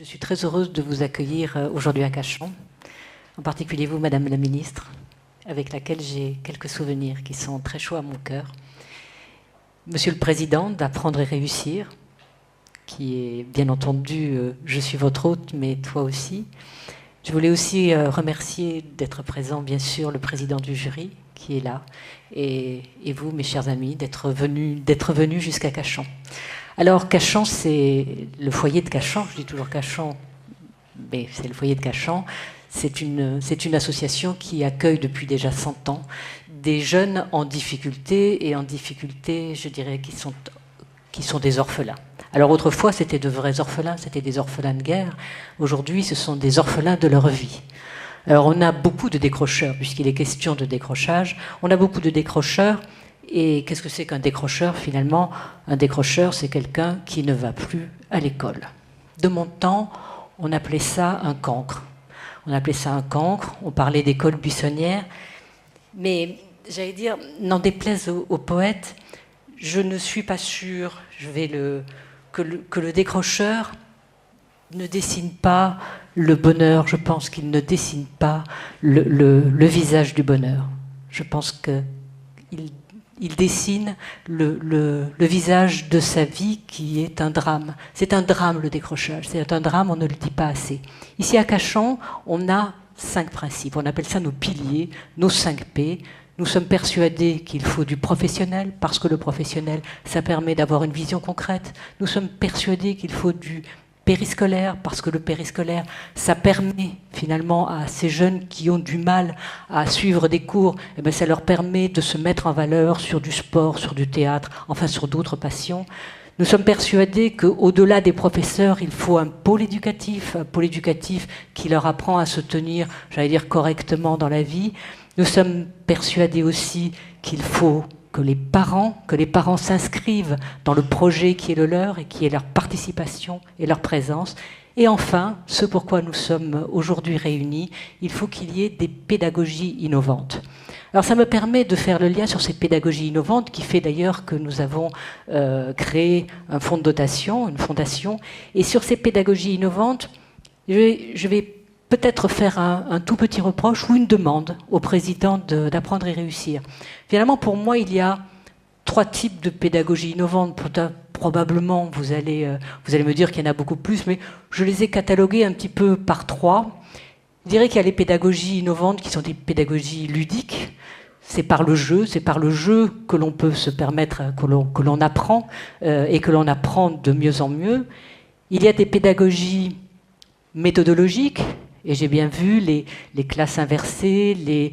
suis très heureuse de vous accueillir aujourd'hui à Cachan, en particulier vous, Madame la Ministre, avec laquelle j'ai quelques souvenirs qui sont très chauds à mon cœur. Monsieur le Président d'Apprendre et Réussir, qui est bien entendu, je suis votre hôte, mais toi aussi. Je voulais aussi remercier d'être présent, bien sûr, le président du jury, qui est là, et vous, mes chers amis, d'être venus jusqu'à Cachan. Alors, Cachan, c'est le foyer de Cachan. Je dis toujours Cachan, mais c'est le foyer de Cachan. C'est une association qui accueille depuis déjà 100 ans des jeunes en difficulté, je dirais, qui sont des orphelins. Alors autrefois, c'était de vrais orphelins, c'était des orphelins de guerre. Aujourd'hui, ce sont des orphelins de leur vie. Alors on a beaucoup de décrocheurs, puisqu'il est question de décrochage. On a beaucoup de décrocheurs. Et qu'est-ce que c'est qu'un décrocheur, finalement? Un décrocheur, c'est quelqu'un qui ne va plus à l'école. De mon temps, on appelait ça un cancre. On appelait ça un cancre, on parlait d'école buissonnière. Mais, j'allais dire, n'en déplaise aux poètes, je ne suis pas sûre que le décrocheur ne dessine pas le bonheur. Je pense qu'il ne dessine pas le visage du bonheur. Je pense qu'il dessine le visage de sa vie qui est un drame. C'est un drame, le décrochage. C'est un drame, on ne le dit pas assez. Ici à Cachan, on a 5 principes. On appelle ça nos piliers, nos 5 P. Nous sommes persuadés qu'il faut du professionnel, parce que le professionnel, ça permet d'avoir une vision concrète. Nous sommes persuadés qu'il faut du périscolaire, parce que le périscolaire, ça permet finalement à ces jeunes qui ont du mal à suivre des cours, eh bien, ça leur permet de se mettre en valeur sur du sport, sur du théâtre, enfin sur d'autres passions. Nous sommes persuadés qu'au-delà des professeurs, il faut un pôle éducatif qui leur apprend à se tenir, j'allais dire, correctement dans la vie. Nous sommes persuadés aussi qu'il faut que les parents s'inscrivent dans le projet qui est le leur et qui est leur participation et leur présence. Et enfin, ce pourquoi nous sommes aujourd'hui réunis, il faut qu'il y ait des pédagogies innovantes. Alors ça me permet de faire le lien sur ces pédagogies innovantes, qui fait d'ailleurs que nous avons créé un fonds de dotation, une fondation. Et sur ces pédagogies innovantes, je vais peut-être faire un tout petit reproche ou une demande au président d'Apprendre et Réussir. Finalement, pour moi, il y a 3 types de pédagogie innovante. Probablement, vous allez me dire qu'il y en a beaucoup plus, mais je les ai catalogués un petit peu par 3. Je dirais qu'il y a les pédagogies innovantes qui sont des pédagogies ludiques. C'est par le jeu que l'on peut se permettre, que l'on apprend et que l'on apprend de mieux en mieux. Il y a des pédagogies méthodologiques. Et j'ai bien vu les classes inversées, les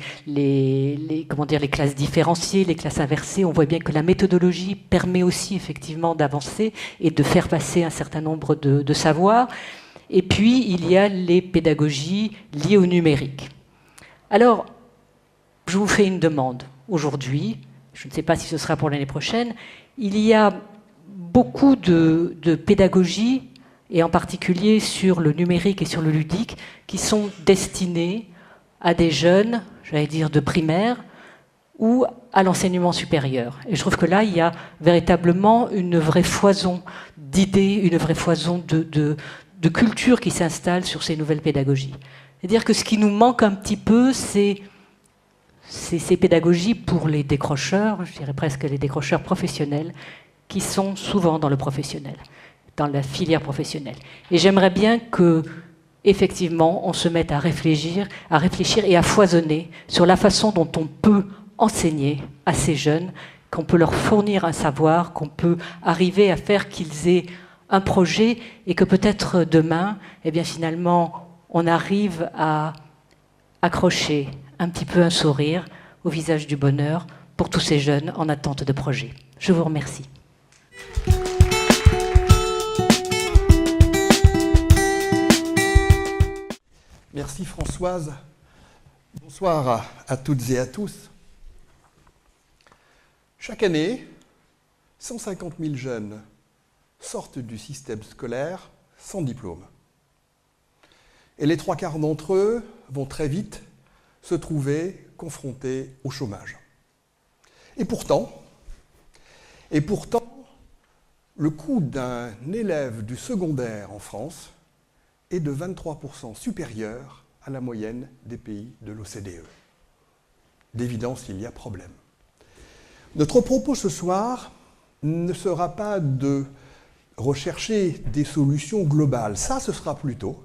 classes différenciées, les classes inversées. On voit bien que la méthodologie permet aussi effectivement d'avancer et de faire passer un certain nombre de savoirs. Et puis, il y a les pédagogies liées au numérique. Alors, je vous fais une demande aujourd'hui. Je ne sais pas si ce sera pour l'année prochaine. Il y a beaucoup de pédagogies, et en particulier sur le numérique et sur le ludique, qui sont destinés à des jeunes, j'allais dire de primaire, ou à l'enseignement supérieur. Et je trouve que là, il y a véritablement une vraie foison d'idées, une vraie foison de culture qui s'installe sur ces nouvelles pédagogies. C'est-à-dire que ce qui nous manque un petit peu, c'est ces pédagogies pour les décrocheurs, je dirais presque les décrocheurs professionnels, qui sont souvent dans le professionnel, dans la filière professionnelle. Et j'aimerais bien que, effectivement, on se mette à réfléchir et à foisonner sur la façon dont on peut enseigner à ces jeunes, qu'on peut leur fournir un savoir, qu'on peut arriver à faire qu'ils aient un projet et que peut-être demain, eh bien finalement, on arrive à accrocher un petit peu un sourire au visage du bonheur pour tous ces jeunes en attente de projets. Je vous remercie. Merci Françoise. Bonsoir à toutes et à tous. Chaque année, 150 000 jeunes sortent du système scolaire sans diplôme. Et les 3/4 d'entre eux vont très vite se trouver confrontés au chômage. Et pourtant, le coût d'un élève du secondaire en France est de 23% supérieur à la moyenne des pays de l'OCDE. D'évidence, il y a problème. Notre propos ce soir ne sera pas de rechercher des solutions globales. Ça, ce sera plutôt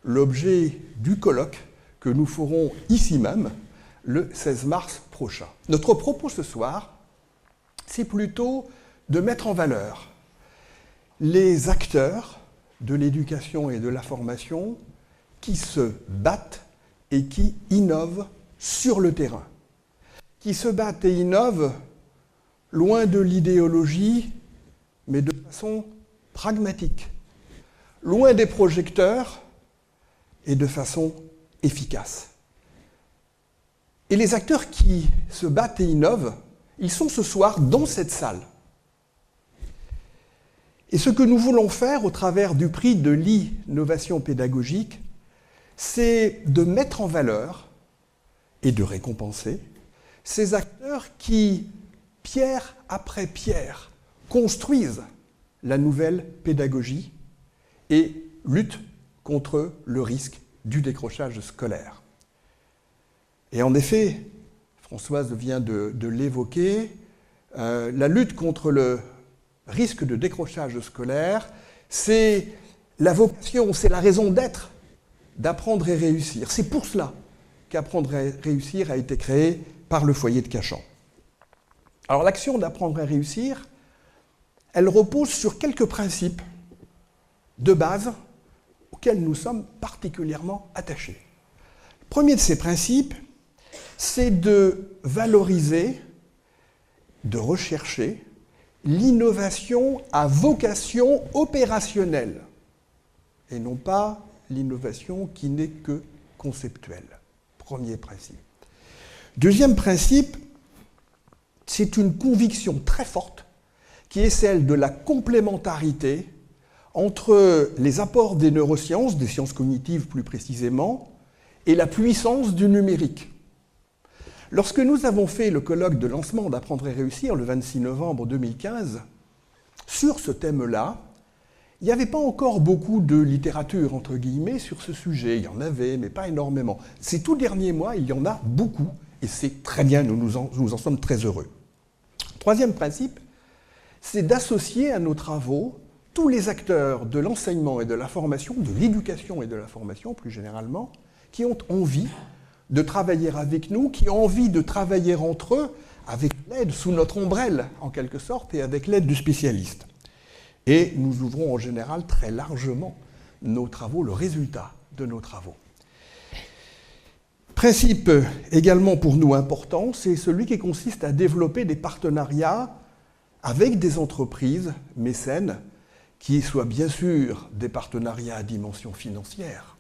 l'objet du colloque que nous ferons ici même le 16 mars prochain. Notre propos ce soir, c'est plutôt de mettre en valeur les acteurs de l'éducation et de la formation qui se battent et qui innovent sur le terrain, qui se battent et innovent loin de l'idéologie, mais de façon pragmatique, loin des projecteurs et de façon efficace. Et les acteurs qui se battent et innovent, ils sont ce soir dans cette salle. Et ce que nous voulons faire au travers du prix de l'innovation pédagogique, c'est de mettre en valeur et de récompenser ces acteurs qui, pierre après pierre, construisent la nouvelle pédagogie et luttent contre le risque du décrochage scolaire. Et en effet, Françoise vient de l'évoquer, la lutte contre le risque de décrochage scolaire, c'est la vocation, c'est la raison d'être d'Apprendre et réussir. C'est pour cela qu'Apprendre et réussir a été créé par le foyer de Cachan. Alors l'action d'Apprendre et réussir, elle repose sur quelques principes de base auxquels nous sommes particulièrement attachés. Le premier de ces principes, c'est de valoriser, de rechercher l'innovation à vocation opérationnelle et non pas l'innovation qui n'est que conceptuelle. Premier principe. Deuxième principe, c'est une conviction très forte qui est celle de la complémentarité entre les apports des neurosciences, des sciences cognitives plus précisément, et la puissance du numérique. Lorsque nous avons fait le colloque de lancement d'Apprendre et réussir le 26 novembre 2015, sur ce thème-là, il n'y avait pas encore beaucoup de littérature, entre guillemets, sur ce sujet. Il y en avait, mais pas énormément. Ces tout derniers mois, il y en a beaucoup, et c'est très bien, nous en sommes très heureux. Troisième principe, c'est d'associer à nos travaux tous les acteurs de l'enseignement et de la formation, de l'éducation et de la formation plus généralement, qui ont envie de travailler avec nous, qui ont envie de travailler entre eux, avec l'aide, sous notre ombrelle en quelque sorte, et avec l'aide du spécialiste. Et nous ouvrons en général très largement nos travaux, le résultat de nos travaux. Principe également pour nous important, c'est celui qui consiste à développer des partenariats avec des entreprises mécènes, qui soient bien sûr des partenariats à dimension financière,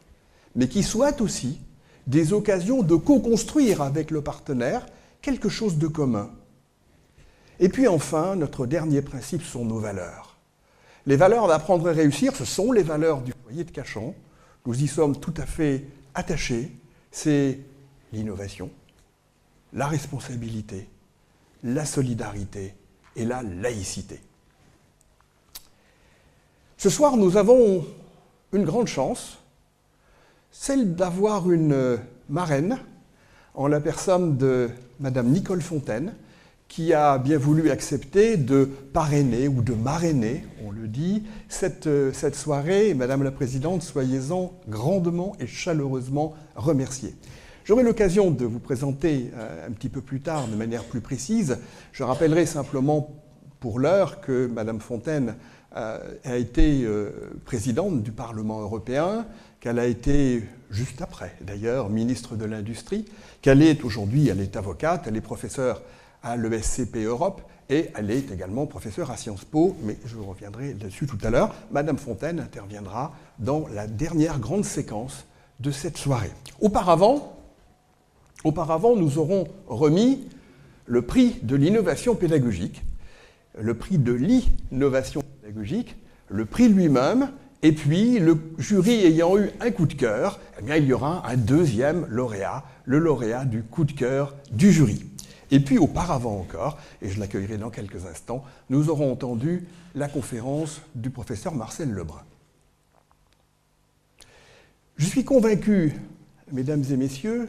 mais qui soient aussi des occasions de co-construire avec le partenaire quelque chose de commun. Et puis enfin, notre dernier principe sont nos valeurs. Les valeurs d'Apprendre et réussir, ce sont les valeurs du foyer de Cachan. Nous y sommes tout à fait attachés. C'est l'innovation, la responsabilité, la solidarité et la laïcité. Ce soir, nous avons une grande chance, celle d'avoir une marraine en la personne de Madame Nicole Fontaine, qui a bien voulu accepter de parrainer ou de marrainer, on le dit, cette soirée. Madame la Présidente, soyez-en grandement et chaleureusement remerciée. J'aurai l'occasion de vous présenter un petit peu plus tard, de manière plus précise. Je rappellerai simplement pour l'heure que Madame Fontaine a été présidente du Parlement européen, qu'elle a été, juste après d'ailleurs, ministre de l'Industrie, qu'elle est aujourd'hui, elle est avocate, elle est professeure à l'ESCP Europe et elle est également professeure à Sciences Po, mais je reviendrai là-dessus tout à l'heure. Madame Fontaine interviendra dans la dernière grande séquence de cette soirée. Auparavant, nous aurons remis le prix de l'innovation pédagogique, le prix de l'innovation pédagogique, le prix lui-même, et puis le jury ayant eu un coup de cœur, eh bien, il y aura un deuxième lauréat, le lauréat du coup de cœur du jury. Et puis auparavant encore, et je l'accueillerai dans quelques instants, nous aurons entendu la conférence du professeur Marcel Lebrun. Je suis convaincu, mesdames et messieurs,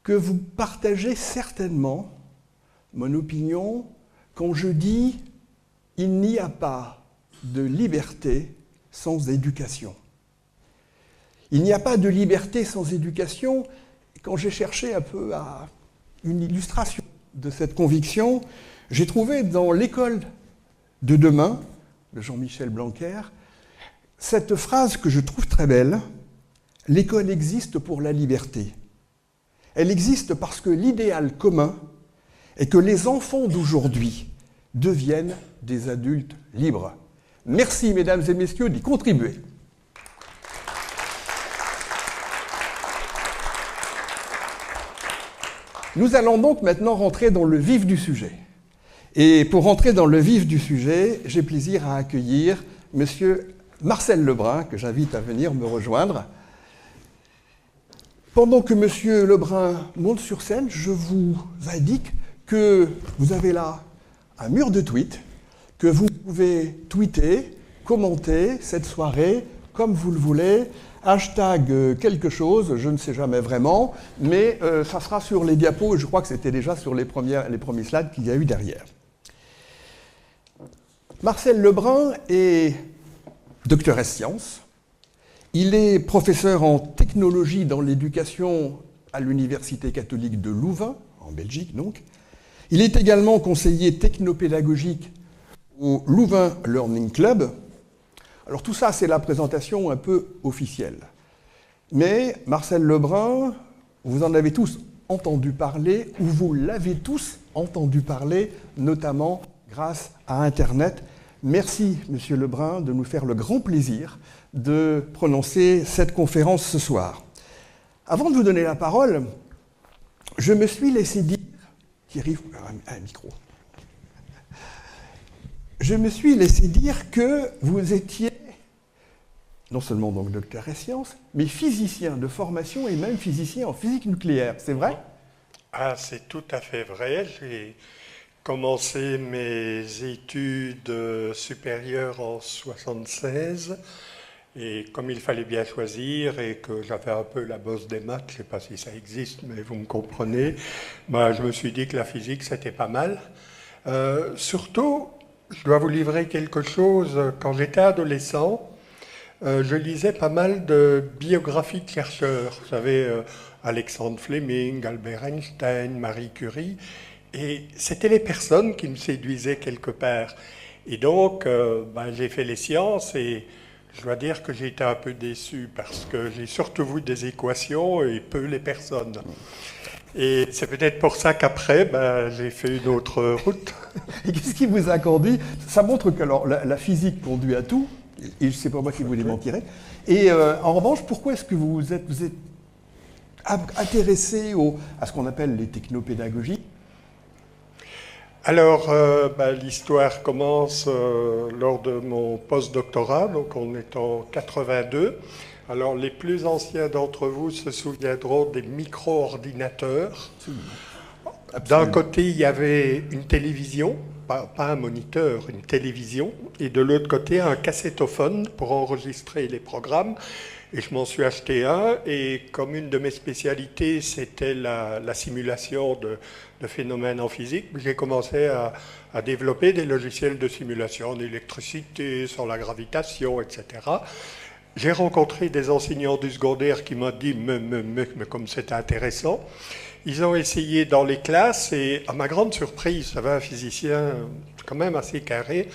que vous partagez certainement mon opinion quand je dis « il n'y a pas de liberté sans éducation ». Il n'y a pas de liberté sans éducation. Quand j'ai cherché un peu à une illustration de cette conviction, j'ai trouvé dans l'école de demain, de Jean-Michel Blanquer, cette phrase que je trouve très belle. L'école existe pour la liberté. Elle existe parce que l'idéal commun est que les enfants d'aujourd'hui deviennent des adultes libres. Merci, mesdames et messieurs, d'y contribuer. Nous allons donc maintenant rentrer dans le vif du sujet. Et pour rentrer dans le vif du sujet, j'ai plaisir à accueillir monsieur Marcel Lebrun, que j'invite à venir me rejoindre. Pendant que monsieur Lebrun monte sur scène, je vous indique que vous avez là un mur de tweets, que vous pouvez tweeter, commenter cette soirée comme vous le voulez, hashtag quelque chose, je ne sais jamais vraiment, mais ça sera sur les diapos, et je crois que c'était déjà sur les premiers slides qu'il y a eu derrière. Marcel Lebrun est docteur ès sciences. Il est professeur en technologie dans l'éducation à l'Université catholique de Louvain, en Belgique donc. Il est également conseiller technopédagogique au Louvain Learning Club. Alors tout ça, c'est la présentation un peu officielle. Mais Marcel Lebrun, vous en avez tous entendu parler, ou vous l'avez tous entendu parler, notamment grâce à Internet. Merci, monsieur Lebrun, de nous faire le grand plaisir de prononcer cette conférence ce soir. Avant de vous donner la parole, je me suis laissé dire... Thierry, un micro. Je me suis laissé dire que vous étiez non seulement donc docteur ès sciences, mais physicien de formation et même physicien en physique nucléaire. C'est vrai ? Ah, c'est tout à fait vrai. J'ai commencé mes études supérieures en 1976. Et comme il fallait bien choisir et que j'avais un peu la bosse des maths, je ne sais pas si ça existe, mais vous me comprenez, ben, je me suis dit que la physique, c'était pas mal. Surtout, je dois vous livrer quelque chose. Quand j'étais adolescent, je lisais pas mal de biographies de chercheurs. Vous savez, Alexandre Fleming, Albert Einstein, Marie Curie. Et c'était les personnes qui me séduisaient quelque part. Et donc, ben, j'ai fait les sciences et je dois dire que j'ai été un peu déçu parce que j'ai surtout vu des équations et peu les personnes. Et c'est peut-être pour ça qu'après, ben, j'ai fait une autre route. Et qu'est-ce qui vous a conduit? Ça montre que alors, la physique conduit à tout, et c'est pas moi qui vous démentirai. Et en revanche, pourquoi est-ce que vous êtes intéressé à ce qu'on appelle les technopédagogies? Alors, ben, l'histoire commence lors de mon post-doctorat, donc on est en 82. Alors, les plus anciens d'entre vous se souviendront des micro-ordinateurs. D'un côté, il y avait une télévision, pas un moniteur, une télévision, et de l'autre côté, un cassettophone pour enregistrer les programmes. Et je m'en suis acheté un, et comme une de mes spécialités, c'était la simulation de phénomènes en physique, j'ai commencé à développer des logiciels de simulation en électricité, sur la gravitation, etc. J'ai rencontré des enseignants du secondaire qui m'ont dit mais comme c'était intéressant. Ils ont essayé dans les classes, et à ma grande surprise, ça va, un physicien quand même assez carré,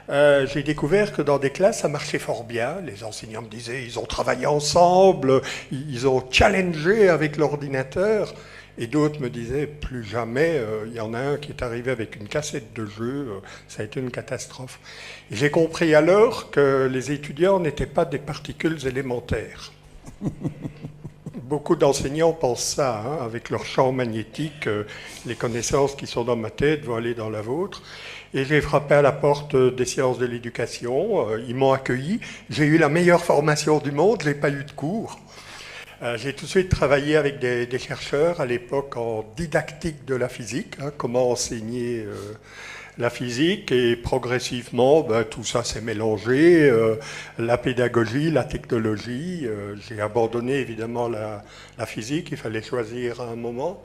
j'ai découvert que dans des classes, ça marchait fort bien. Les enseignants me disaient, ils ont travaillé ensemble, ils ont challengé avec l'ordinateur. Et d'autres me disaient, plus jamais, il y en a un qui est arrivé avec une cassette de jeu, ça a été une catastrophe. Et j'ai compris alors que les étudiants n'étaient pas des particules élémentaires. Beaucoup d'enseignants pensent ça, hein, avec leur champ magnétique, les connaissances qui sont dans ma tête vont aller dans la vôtre. Et j'ai frappé à la porte des sciences de l'éducation, ils m'ont accueilli. J'ai eu la meilleure formation du monde, je n'ai pas eu de cours. J'ai tout de suite travaillé avec des chercheurs à l'époque en didactique de la physique, hein, comment enseigner la physique et progressivement, tout ça s'est mélangé, la pédagogie, la technologie. J'ai abandonné évidemment la physique, il fallait choisir à un moment.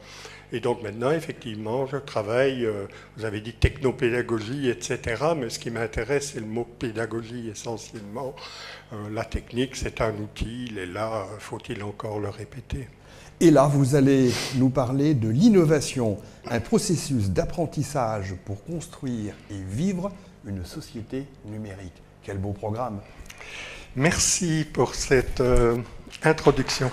Et donc maintenant, effectivement, je travaille, vous avez dit technopédagogie, etc., mais ce qui m'intéresse, c'est le mot pédagogie essentiellement. La technique, c'est un outil, il est là, faut-il encore le répéter? Et là, vous allez nous parler de l'innovation, un processus d'apprentissage pour construire et vivre une société numérique. Quel beau programme! Merci pour cette introduction.